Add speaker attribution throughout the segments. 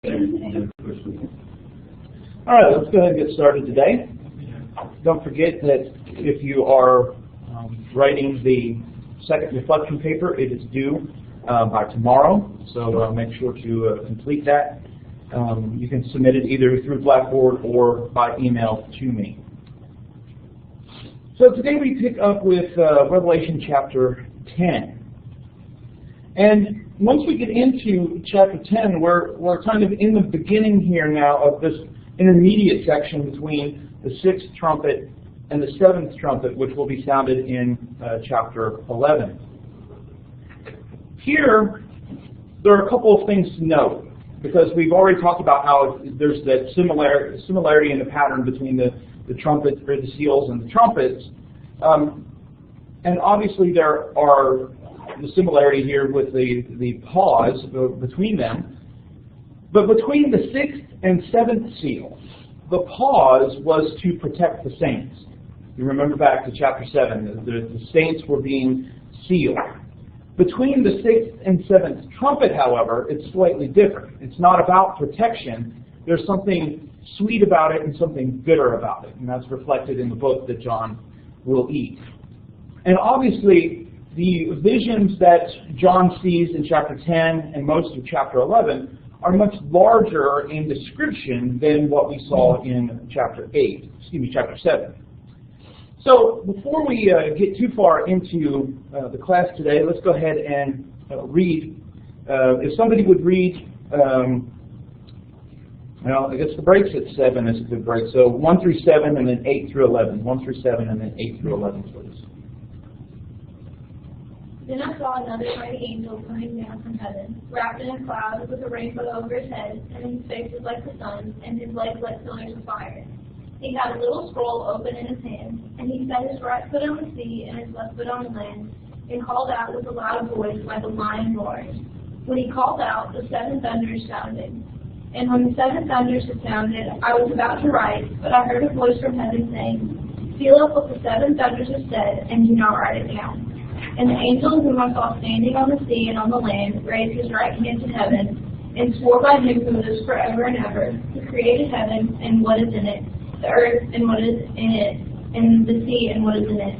Speaker 1: All right, let's go ahead and get started today. Don't forget that if you are writing the second reflection paper, it is due by tomorrow, so make sure to complete that. You can submit it either through Blackboard or by email to me. So today we pick up with Revelation chapter 10. And once we get into chapter 10, we're kind of in the beginning here now of this intermediate section between the 6th trumpet and the 7th trumpet, which will be sounded in chapter 11. Here, there are a couple of things to note, because we've already talked about how there's that similarity in the pattern between the trumpets, or the seals, and the trumpets. And obviously there are the similarity here with the pause between them. But between the 6th and 7th seal, the pause was to protect the saints. You remember back to chapter 7, the saints were being sealed. Between the 6th and 7th trumpet, however, it's slightly different. It's not about protection. There's something sweet about it and something bitter about it. And that's reflected in the book that John will eat. And obviously, the visions that John sees in chapter 10 and most of chapter 11 are much larger in description than what we saw in chapter 7. So before we get too far into the class today, let's go ahead and read. If somebody would read, well, I guess the breaks at 7 is a good break. So 1 through 7 and then 8 through 11. 1 through 7 and then 8 through 11, please.
Speaker 2: Then I saw another mighty angel coming down from heaven, wrapped in a cloud with a rainbow over his head, and his face was like the sun, and his legs like pillars of fire. He had a little scroll open in his hand, and he set his right foot on the sea and his left foot on the land, and called out with a loud voice like a lion roaring. When he called out, the 7 thunders sounded. And when the 7 thunders had sounded, I was about to write, but I heard a voice from heaven saying, "Seal up what the 7 thunders have said, and do not write it down." And the angel whom I saw standing on the sea and on the land raised his right hand to heaven, and swore by him who lives forever and ever, who created heaven and what is in it, the earth and what is in it, and the sea and what is in it,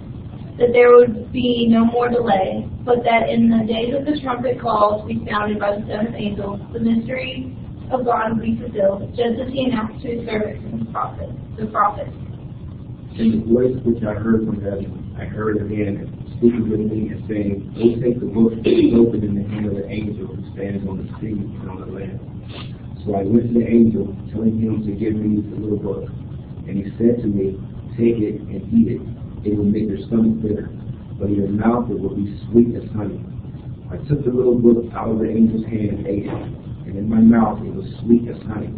Speaker 2: that there would be no more delay, but that in the days of the trumpet call to be sounded by the 7th angel, the mystery of God would be fulfilled, just as he announced to his servants and the prophets.
Speaker 3: In the voice which I heard from heaven, I heard again speaking with me and saying, "Go take the book that is open in the hand of the angel who stands on the sea and on the land." So I went to the angel, telling him to give me the little book. And he said to me, "Take it and eat it. It will make your stomach bitter, but in your mouth it will be sweet as honey." I took the little book out of the angel's hand and ate it, and in my mouth it was sweet as honey.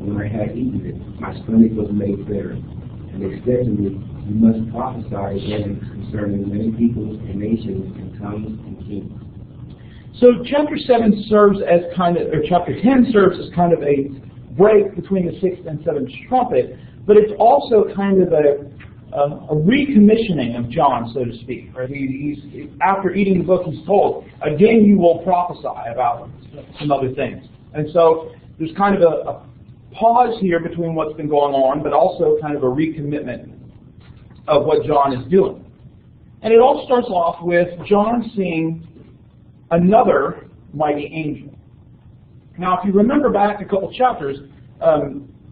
Speaker 3: And when I had eaten it, my stomach was made bitter. And they said to me, "You must prophesy again concerning many peoples and nations and tongues and kings."
Speaker 1: So chapter 7 serves as chapter 10 serves as kind of a break between the 6th and 7th trumpet, but it's also kind of a recommissioning of John, so to speak. Right? He's after eating the book, he's told, again, you will prophesy about some other things. And so there's kind of a pause here between what's been going on, but also kind of a recommitment of what John is doing. And it all starts off with John seeing another mighty angel. Now, if you remember back a couple chapters,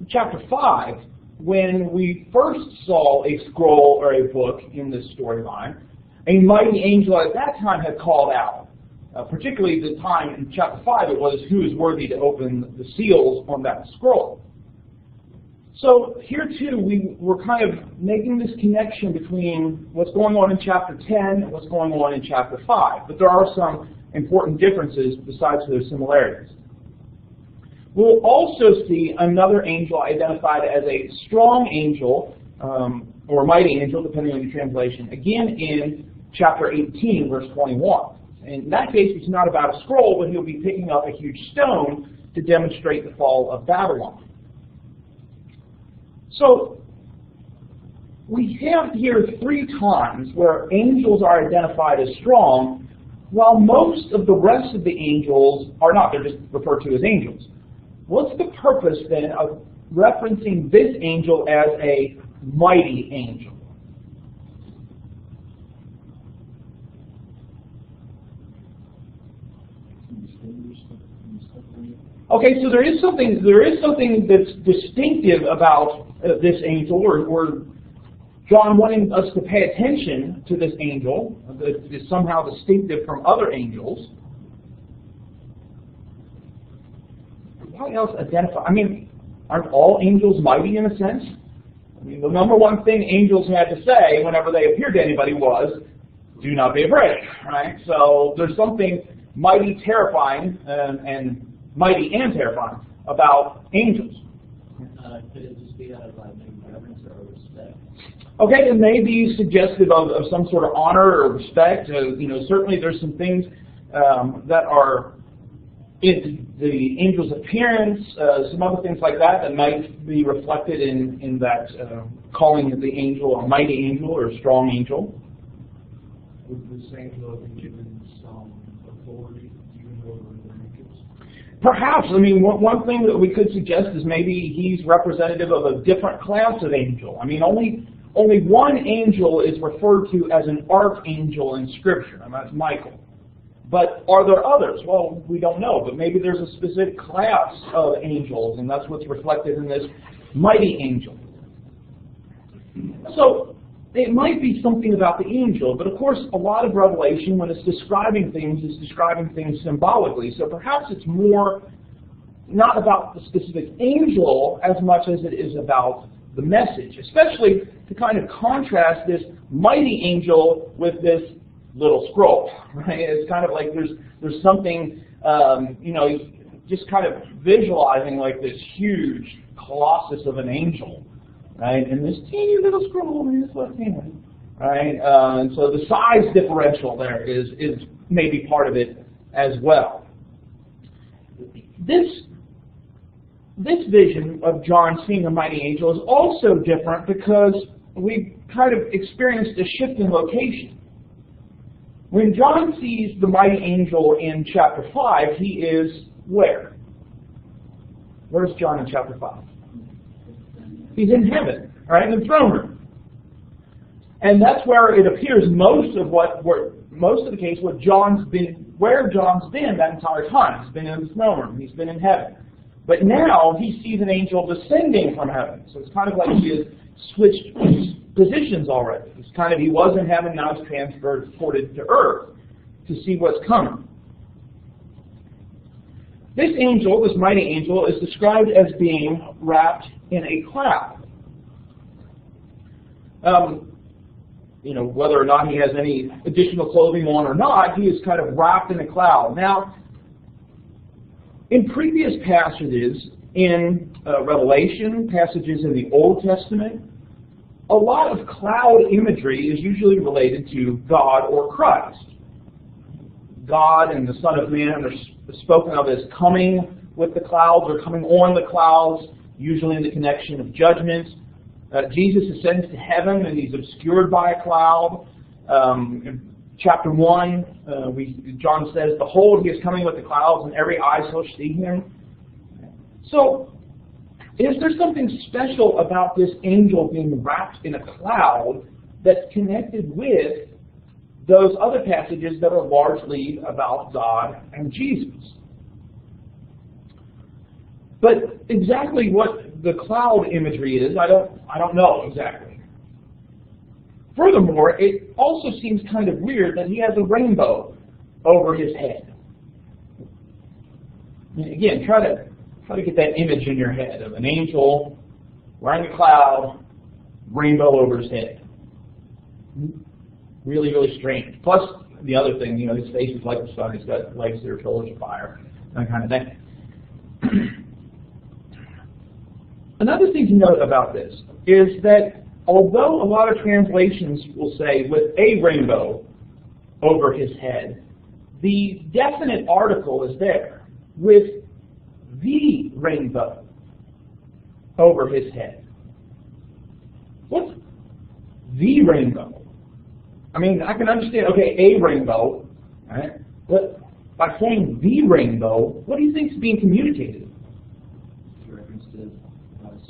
Speaker 1: chapter 5, when we first saw a scroll or a book in this storyline, a mighty angel at that time had called out. Particularly the time in chapter 5, it was who is worthy to open the seals on that scroll. So here too, we're kind of making this connection between what's going on in chapter 10 and what's going on in chapter 5. But there are some important differences besides those similarities. We'll also see another angel identified as a strong angel, or mighty angel, depending on your translation, again in chapter 18, verse 21. In that case, it's not about a scroll, but he'll be picking up a huge stone to demonstrate the fall of Babylon. So we have here 3 times where angels are identified as strong, while most of the rest of the angels are not. They're just referred to as angels. What's the purpose then of referencing this angel as a mighty angel? Okay, so there is something that's distinctive about this angel, or John wanting us to pay attention to this angel that is somehow distinctive from other angels. What else identify? I mean, aren't all angels mighty in a sense? I mean, the number one thing angels had to say whenever they appeared to anybody was, "Do not be afraid," right? So there's something mighty, terrifying, and mighty and terrifying about angels.
Speaker 4: Could it just be out of maybe reverence or respect?
Speaker 1: Okay, it may be suggestive of some sort of honor or respect. Certainly there's some things that are in the angel's appearance, some other things like that that might be reflected in that calling the angel a mighty angel or a strong angel.
Speaker 4: Would this angel have been given some authority even over the angels?
Speaker 1: Perhaps. I mean, one thing that we could suggest is maybe he's representative of a different class of angel. I mean, only one angel is referred to as an archangel in Scripture, and that's Michael. But are there others? Well, we don't know, but maybe there's a specific class of angels, and that's what's reflected in this mighty angel. So it might be something about the angel, but of course a lot of Revelation, when it's describing things, is describing things symbolically. So perhaps it's more not about the specific angel as much as it is about the message, especially to kind of contrast this mighty angel with this little scroll, right? It's kind of like there's something, just kind of visualizing like this huge colossus of an angel, right? And this teeny little scroll in his left hand, right? And so the size differential there is maybe part of it as well. This vision of John seeing a mighty angel is also different because we kind of experienced a shift in location. When John sees the mighty angel in chapter 5, he is where? Where's John in chapter 5? He's in heaven, right, in the throne room. And that's where it appears most of the case where John's been that entire time. He's been in the throne room. He's been in heaven. But now he sees an angel descending from heaven. So it's kind of like he has switched positions already. He was in heaven, now he's transported to earth to see what's coming. This angel, this mighty angel, is described as being wrapped in a cloud. Whether or not he has any additional clothing on or not, he is kind of wrapped in a cloud. Now, in previous passages in Revelation, passages in the Old Testament, a lot of cloud imagery is usually related to God or Christ. God and the Son of Man are spoken of as coming with the clouds or coming on the clouds, usually in the connection of judgment. Jesus ascends to heaven and he's obscured by a cloud. In chapter 1, John says, "Behold, he is coming with the clouds, and every eye shall see him." So, is there something special about this angel being wrapped in a cloud that's connected with those other passages that are largely about God and Jesus? But exactly what the cloud imagery is, I don't know exactly. Furthermore, it also seems kind of weird that he has a rainbow over his head. Again, try to get that image in your head of an angel wearing a cloud, rainbow over his head. Really, really strange. Plus, the other thing, his face is like the sun. He's got legs that are pillars of fire, that kind of thing. Another thing to note about this is that although a lot of translations will say with a rainbow over his head, the definite article is there, with the rainbow over his head. What's the rainbow? I mean, I can understand, okay, a rainbow, right? But by saying the rainbow, what do you think is being communicated?
Speaker 3: to us.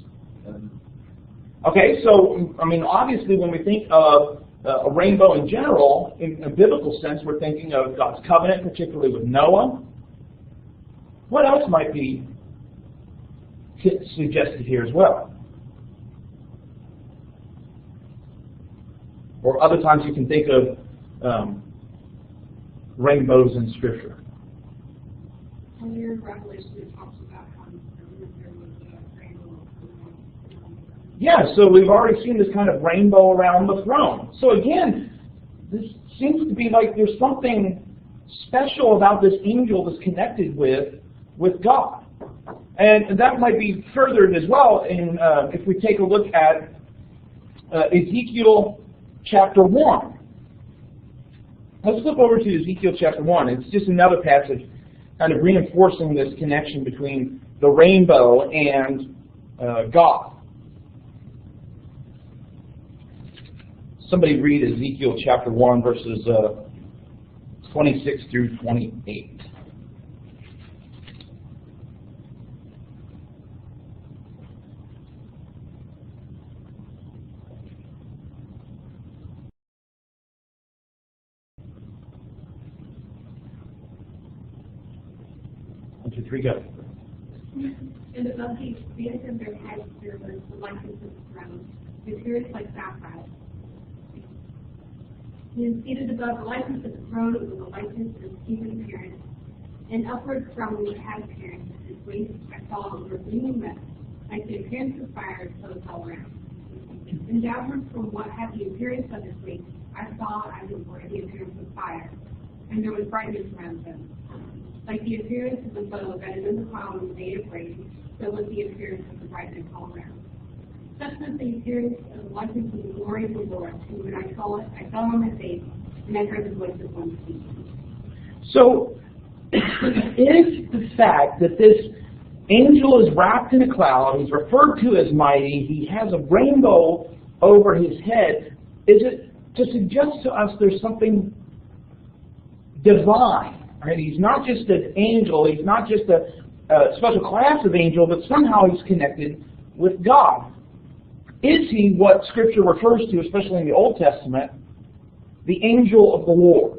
Speaker 1: Okay, so, I mean, obviously when we think of a rainbow in general, in a biblical sense, we're thinking of God's covenant, particularly with Noah. What else might be suggested here as well? Or other times you can think of rainbows in Scripture.
Speaker 5: Earlier in Revelation, it talks about how there was a rainbow.
Speaker 1: Yeah, so we've already seen this kind of rainbow around the throne. So again, this seems to be like there's something special about this angel that's connected with God. And that might be furthered as well in, if we take a look at Ezekiel chapter 1. Let's flip over to Ezekiel chapter 1. It's just another passage kind of reinforcing this connection between the rainbow and God. Somebody read Ezekiel chapter 1, verses 26 through 28. One, two, three, go.
Speaker 5: And above the edge of their heads there was the likeness of the throne. It appeared like sapphire. And seated above the likeness of the throne was a likeness of human appearance. And upward from the head appearance of his waist I saw a gleaming mist, like the appearance of fire exposed all around. And downward from what had the appearance of his waist I saw, as it were, the appearance of fire. And there was brightness around them. Like the appearance of the bow that is in the cloud made of rain, so was the appearance of the brightness all around. Such was the appearance of the likeness of the glory of the Lord, and when I saw it, I fell on my face, and I heard the voice of one speaking.
Speaker 1: So, is the fact that this angel is wrapped in a cloud, he's referred to as mighty, he has a rainbow over his head, is it to suggest to us there's something divine? Right? He's not just an angel, he's not just a special class of angel, but somehow he's connected with God. Is he what Scripture refers to, especially in the Old Testament, the angel of the Lord?